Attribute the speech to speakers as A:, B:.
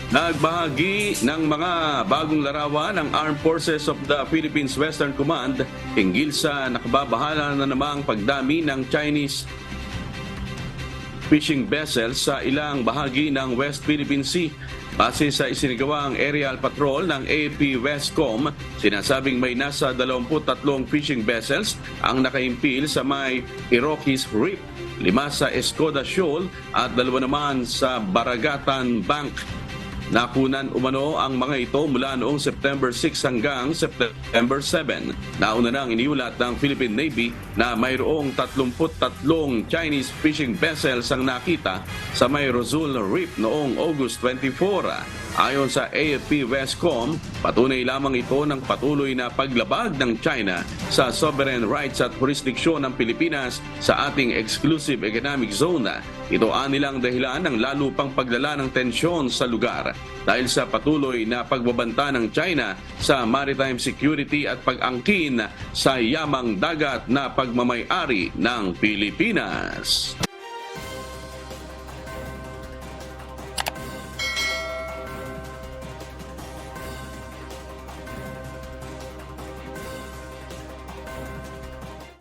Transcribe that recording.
A: Nagbahagi ng mga bagong larawan ng Armed Forces of the Philippines Western Command hinggil sa nakababahala na namang pagdami ng Chinese fishing vessels sa ilang bahagi ng West Philippine Sea. Base sa isinagawang aerial patrol ng AFP Westcom, sinasabing may nasa 23 fishing vessels ang nakaimpil sa may Iroquois Reef, 5 sa Escoda Shoal at 2 naman sa Baragatan Bank. Nakunan umano ang mga ito mula noong September 6 hanggang September 7. Nauna nang iniulat ng Philippine Navy na mayroong 33 Chinese fishing vessels ang nakita sa may Rosul Reef noong August 24. Ayon sa AFP Westcom, patunay lamang ito ng patuloy na paglabag ng China sa sovereign rights at jurisdiksyon ng Pilipinas sa ating exclusive economic zone. Ito anilang dahilan ng lalo pang paglala ng tensyon sa lugar dahil sa patuloy na pagbabanta ng China sa maritime security at pag-angkin sa yamang dagat na pagmamay-ari ng Pilipinas.